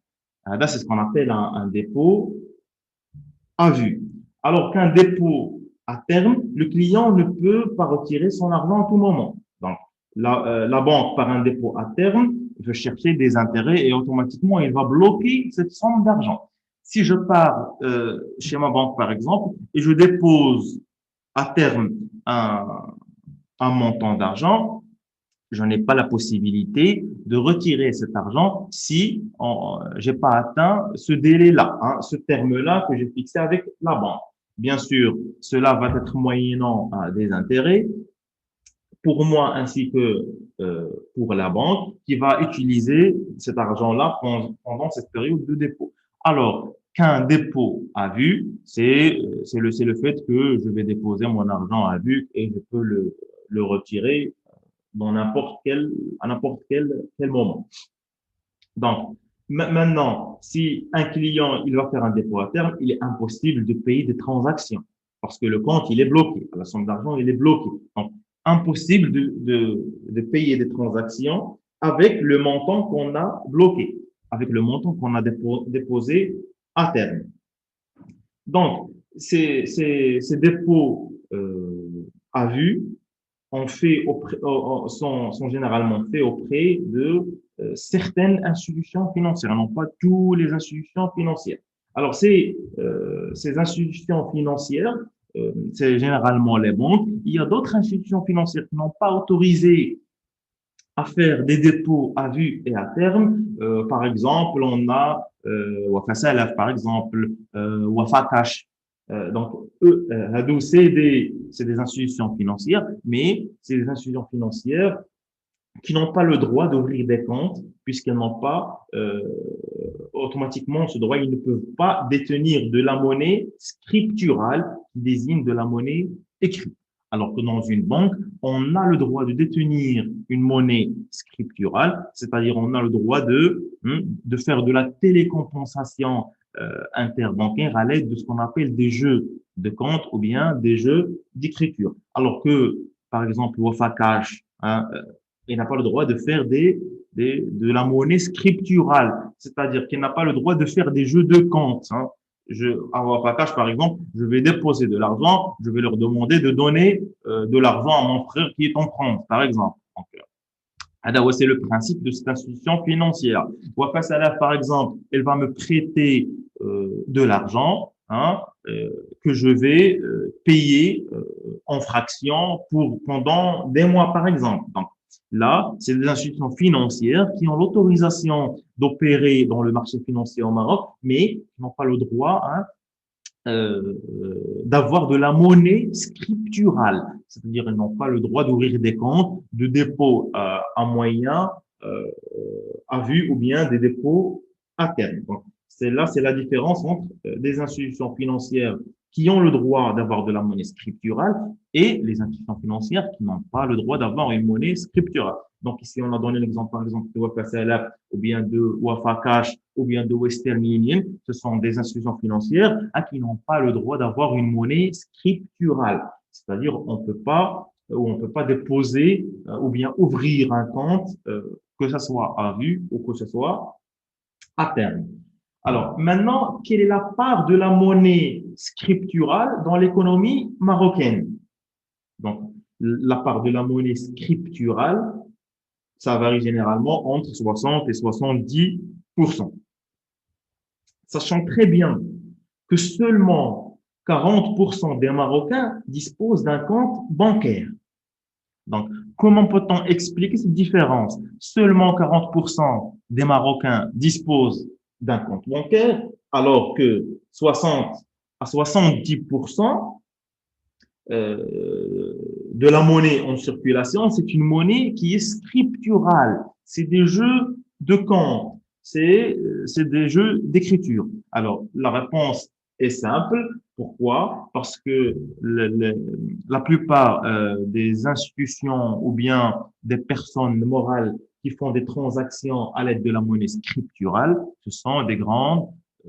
[SPEAKER 1] Là, c'est ce qu'on appelle un dépôt à vue. Alors qu'un dépôt à terme, le client ne peut pas retirer son argent à tout moment. Donc, la banque, par un dépôt à terme, veut chercher des intérêts et automatiquement, il va bloquer cette somme d'argent. Si je pars chez ma banque, par exemple, et je dépose à terme un montant d'argent, je n'ai pas la possibilité de retirer cet argent si j'ai pas atteint ce délai-là, ce terme-là que j'ai fixé avec la banque. Bien sûr, cela va être moyennant des intérêts. pour moi ainsi que pour la banque qui va utiliser cet argent-là pendant cette période de dépôt. Alors, qu'un dépôt à vue, c'est le fait que je vais déposer mon argent à vue et je peux le retirer dans à quel moment. Donc, maintenant, si un client, il va faire un dépôt à terme, il est impossible de payer des transactions parce que le compte, il est bloqué. La somme d'argent, il est bloqué. Donc, impossible de payer des transactions avec le montant qu'on a bloqué, avec le montant qu'on a déposé à terme. Donc, ces dépôts à vue sont généralement faits auprès de certaines institutions financières, non pas toutes les institutions financières. Alors, ces institutions financières, c'est généralement les banques. Il y a d'autres institutions financières qui n'ont pas autorisé à faire des dépôts à vue et à terme. Par exemple, on a Wafa Salaf, par exemple, Wafa Cash. Donc, eux, c'est des institutions financières, mais c'est des institutions financières qui n'ont pas le droit d'ouvrir des comptes puisqu'elles n'ont pas automatiquement ce droit. Ils ne peuvent pas détenir de la monnaie scripturale qui désigne de la monnaie écrite. Alors que dans une banque, on a le droit de détenir une monnaie scripturale, c'est-à-dire on a le droit de faire de la télécompensation interbancaire à l'aide de ce qu'on appelle des jeux de compte ou bien des jeux d'écriture. Alors que, par exemple, Wafa Cash, il n'a pas le droit de faire de la monnaie scripturale, c'est-à-dire qu'il n'a pas le droit de faire des jeux de compte. À Wafa Cash, par exemple, je vais déposer de l'argent, je vais leur demander de donner de l'argent à mon frère qui est en France, par exemple. Donc, c'est le principe de cette institution financière. Wafa Salaf, par exemple, elle va me prêter de l'argent que je vais payer en fractions pendant des mois, par exemple. Donc, là, c'est des institutions financières qui ont l'autorisation d'opérer dans le marché financier au Maroc, mais qui n'ont pas le droit euh, d'avoir de la monnaie scripturale. C'est-à-dire, ils n'ont pas le droit d'ouvrir des comptes de dépôt à moyen, euh, à vue ou bien des dépôts à terme. Donc, c'est la différence entre des institutions financières qui ont le droit d'avoir de la monnaie scripturale et les institutions financières qui n'ont pas le droit d'avoir une monnaie scripturale. Donc ici, on a donné l'exemple, par exemple, de Wafa Salaf ou bien de Wafa Cash ou bien de Western Union. Ce sont des institutions financières qui n'ont pas le droit d'avoir une monnaie scripturale. C'est-à-dire, on peut pas déposer ou bien ouvrir un compte, que ce soit à vue ou que ce soit à terme. Alors, maintenant, quelle est la part de la monnaie scripturale dans l'économie marocaine? Donc, la part de la monnaie scripturale, ça varie généralement entre 60 et 70%. Sachant très bien que seulement 40% des Marocains disposent d'un compte bancaire. Donc, comment peut-on expliquer cette différence? Seulement 40% des Marocains disposent d'un compte bancaire, alors que 60 à 70% de la monnaie en circulation, c'est une monnaie qui est scripturale. C'est des jeux de compte, c'est des jeux d'écriture. Alors, la réponse est simple. Pourquoi? Parce que la plupart des institutions ou bien des personnes morales qui font des transactions à l'aide de la monnaie scripturale, ce sont des grandes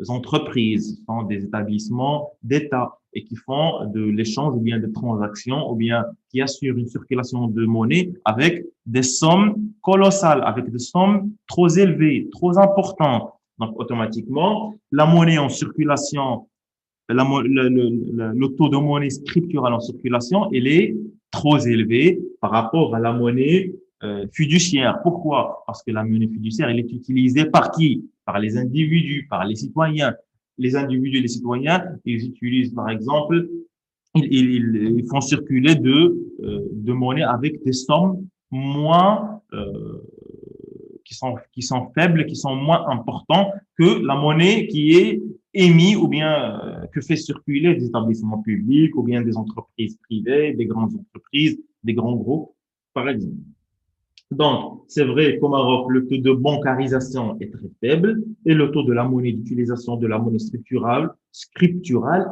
[SPEAKER 1] entreprises, ce sont des établissements d'État et qui font de l'échange ou bien des transactions ou bien qui assurent une circulation de monnaie avec des sommes colossales, avec des sommes trop élevées, trop importantes. Donc, automatiquement, la monnaie en circulation, le taux de monnaie scripturale en circulation, il est trop élevé par rapport à la monnaie fiduciaire. Pourquoi? Parce que la monnaie fiduciaire, elle est utilisée par qui? Par les individus, par les citoyens. Les individus et les citoyens, ils utilisent, par exemple, ils font circuler de monnaie avec des sommes moins qui sont faibles, qui sont moins importants que la monnaie qui est émise ou bien que fait circuler des établissements publics ou bien des entreprises privées, des grandes entreprises, des grands groupes. par exemple. Donc, c'est vrai qu'au Maroc, le taux de bancarisation est très faible et le taux de la monnaie, d'utilisation de la monnaie scripturale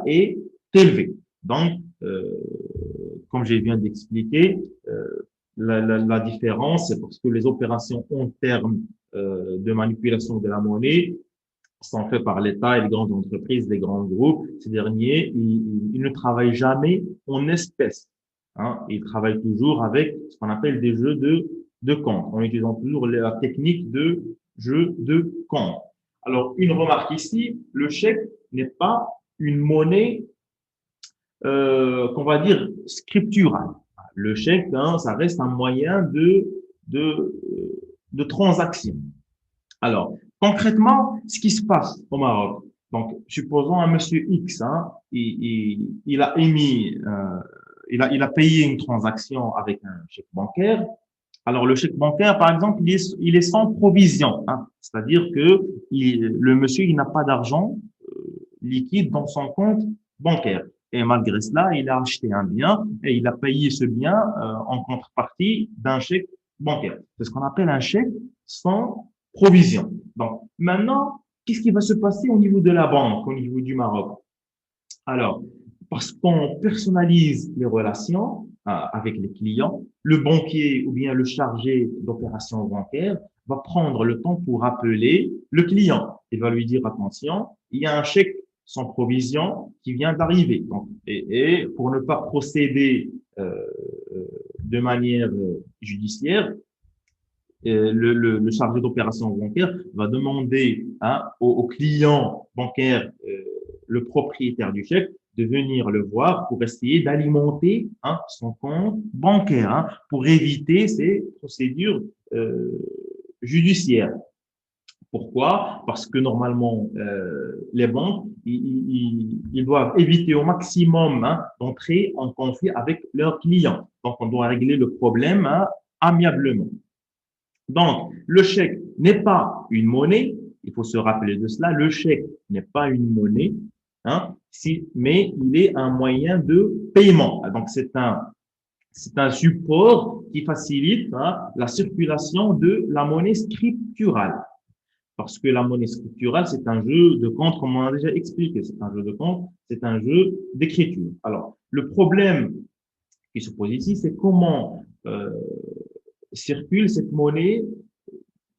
[SPEAKER 1] est élevé. Donc, comme je viens d'expliquer, la différence, c'est parce que les opérations en termes de manipulation de la monnaie sont faites par l'État et les grandes entreprises, les grands groupes. Ces derniers, ils ne travaillent jamais en espèces. Hein. Ils travaillent toujours avec ce qu'on appelle des jeux de compte, en utilisant toujours la technique de jeu de compte. Alors, une remarque ici, le chèque n'est pas une monnaie qu'on va dire scripturale. Le chèque, hein, ça reste un moyen de, de transaction. Alors, concrètement, ce qui se passe au Maroc, donc, supposons un monsieur X, hein, il a émis, il a payé une transaction avec un chèque bancaire. Alors, le chèque bancaire, par exemple, il est sans provision, hein, c'est-à-dire que le monsieur, il n'a pas d'argent liquide dans son compte bancaire. Et malgré cela, il a acheté un bien et il a payé ce bien en contrepartie d'un chèque bancaire. C'est ce qu'on appelle un chèque sans provision. Donc, maintenant, qu'est-ce qui va se passer au niveau de la banque, au niveau du Maroc? Alors, parce qu'on personnalise les relations avec les clients, le banquier ou bien le chargé d'opérations bancaires va prendre le temps pour appeler le client. Il va lui dire, attention, il y a un chèque sans provision qui vient d'arriver. Donc, et pour ne pas procéder de manière judiciaire, le chargé d'opération bancaire va demander hein, au client bancaire, le propriétaire du chèque, de venir le voir pour essayer d'alimenter hein, son compte bancaire, hein, pour éviter ces procédures judiciaires. Pourquoi? Parce que normalement, les banques, ils doivent éviter au maximum hein, d'entrer en conflit avec leurs clients. Donc, on doit régler le problème hein, amiablement. Donc, le chèque n'est pas une monnaie, il faut se rappeler de cela, le chèque n'est pas une monnaie, hein, mais il est un moyen de paiement. Donc, c'est un support qui facilite hein, la circulation de la monnaie scripturale. Parce que la monnaie scripturale, c'est un jeu de compte, comme on a déjà expliqué, c'est un jeu de compte, c'est un jeu d'écriture. Alors, le problème qui se pose ici, c'est comment circule cette monnaie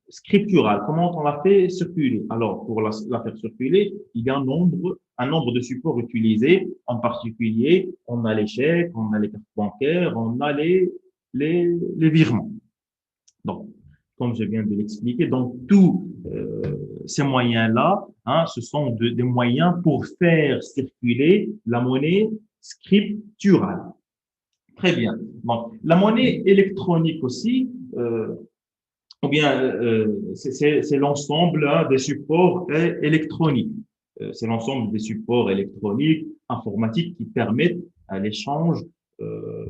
[SPEAKER 1] scripturale. Comment on la fait circuler? Alors, pour la faire circuler, il y a un nombre de supports utilisés. En particulier, on a les chèques, on a les cartes bancaires, on a les virements. Donc, comme je viens de l'expliquer, donc tous ces moyens-là, hein, ce sont des moyens pour faire circuler la monnaie scripturale. Très bien. Donc, la monnaie électronique aussi, ou bien c'est l'ensemble hein, des supports électroniques. C'est l'ensemble des supports électroniques, informatiques qui permettent l'échange euh,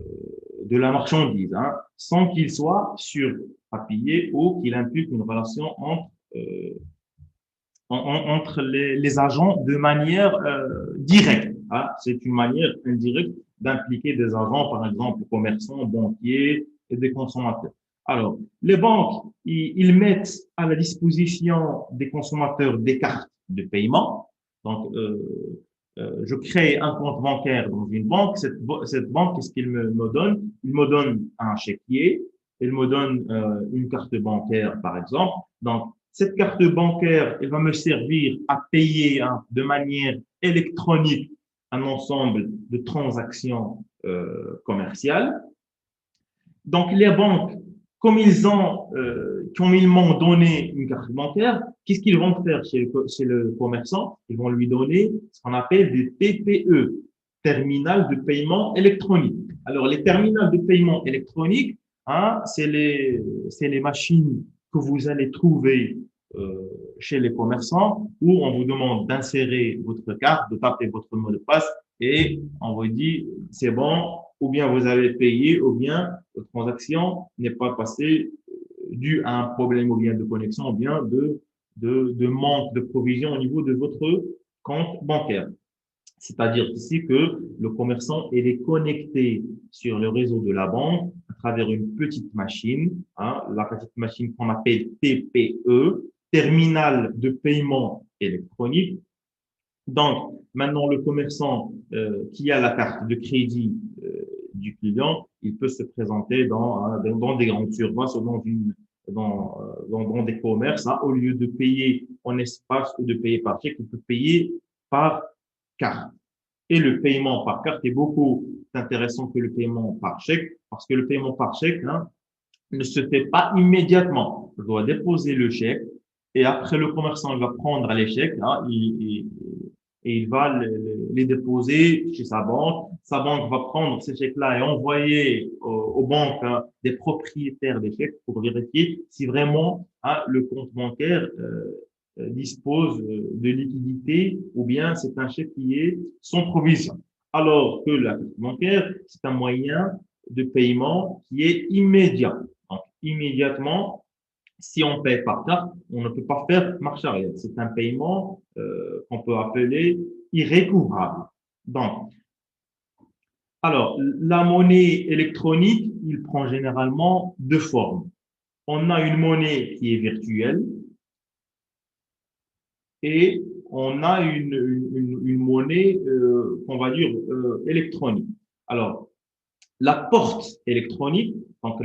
[SPEAKER 1] de la marchandise, hein, sans qu'il soit sur papier ou qu'il implique une relation entre les agents de manière directe. Hein. C'est une manière indirecte d'impliquer des agents, par exemple, commerçants, banquiers et des consommateurs. Alors, les banques, ils mettent à la disposition des consommateurs des cartes de paiement. Donc, je crée un compte bancaire dans une banque. Cette banque, qu'est-ce qu'il me donne? Il me donne un chéquier, il me donne une carte bancaire, par exemple. Donc, cette carte bancaire, elle va me servir à payer hein, de manière électronique un ensemble de transactions commerciales. Donc, les banques, comme ils m'ont donné une carte bancaire, qu'est-ce qu'ils vont faire chez le commerçant? Ils vont lui donner ce qu'on appelle des TPE, terminal de paiement électronique. Alors, les terminaux de paiement électronique, hein, c'est les machines que vous allez trouver chez les commerçants où on vous demande d'insérer votre carte, de taper votre mot de passe et on vous dit c'est bon, ou bien vous avez payé, ou bien votre transaction n'est pas passée dû à un problème ou bien de connexion, ou bien de manque de provision au niveau de votre compte bancaire. C'est-à-dire ici que le commerçant il est connecté sur le réseau de la banque à travers une petite machine, hein, la petite machine qu'on appelle TPE, terminal de paiement électronique. Donc, maintenant, le commerçant qui a la carte de crédit du client, il peut se présenter dans des grandes surfaces ou dans des commerces. Hein, au lieu de payer en espace ou de payer par chèque, il peut payer par carte. Et le paiement par carte est beaucoup plus intéressant que le paiement par chèque, parce que le paiement par chèque, hein, ne se fait pas immédiatement. Je dois déposer le chèque et après le commerçant il va prendre les chèques hein, et il va les déposer chez sa banque. Sa banque va prendre ces chèques-là et envoyer aux banques hein, des propriétaires des chèques pour vérifier si vraiment hein, le compte bancaire dispose de liquidité ou bien c'est un chèque qui est sans provision. Alors que la carte bancaire, c'est un moyen de paiement qui est immédiat. Donc, immédiatement, si on paie par carte, on ne peut pas faire marche arrière. C'est un paiement qu'on peut appeler irrécouvrable. Donc, alors, la monnaie électronique, il prend généralement deux formes. On a une monnaie qui est virtuelle et on a une monnaie, qu'on va dire, électronique. Alors, la porte électronique, donc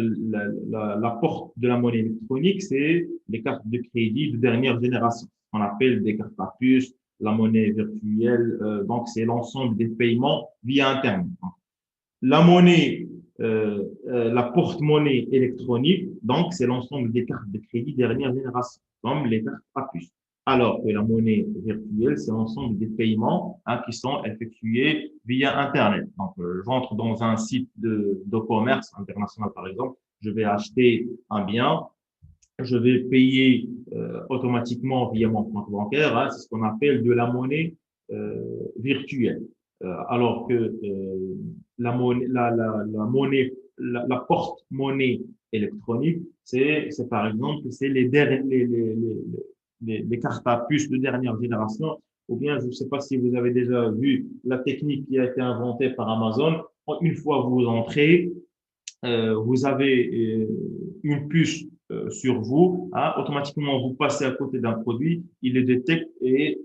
[SPEAKER 1] la porte de la monnaie électronique, c'est les cartes de crédit de dernière génération. On appelle des cartes à puce, la monnaie virtuelle, donc c'est l'ensemble des paiements via Internet. La monnaie, la porte-monnaie électronique, donc c'est l'ensemble des cartes de crédit dernière génération, comme les cartes à puce. Alors que la monnaie virtuelle, c'est l'ensemble des paiements hein, qui sont effectués via Internet. Donc, j'entre dans un site de commerce international, par exemple, je vais acheter un bien, je vais payer automatiquement via mon compte bancaire. Hein, c'est ce qu'on appelle de la monnaie virtuelle. Alors que la porte-monnaie électronique, c'est par exemple, c'est les cartes à puce de dernière génération. Ou bien, je ne sais pas si vous avez déjà vu la technique qui a été inventée par Amazon. Une fois vous entrez, vous avez une puce sur vous, hein, automatiquement vous passez à côté d'un produit, il le détecte et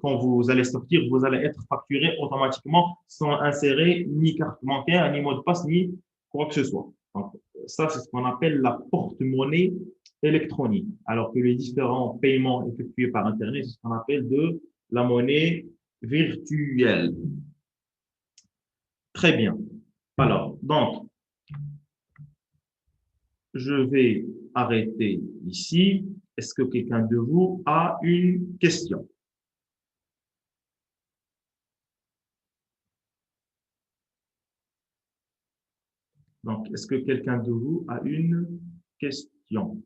[SPEAKER 1] quand vous allez sortir, vous allez être facturé automatiquement sans insérer ni carte bancaire, ni mot de passe, ni quoi que ce soit. Donc, ça, c'est ce qu'on appelle la porte-monnaie électronique. Alors que les différents paiements effectués par Internet, c'est ce qu'on appelle de la monnaie virtuelle. Très bien. Alors, donc, je vais arrêter ici. Est-ce que quelqu'un de vous a une question? Donc, est-ce que quelqu'un de vous a une question?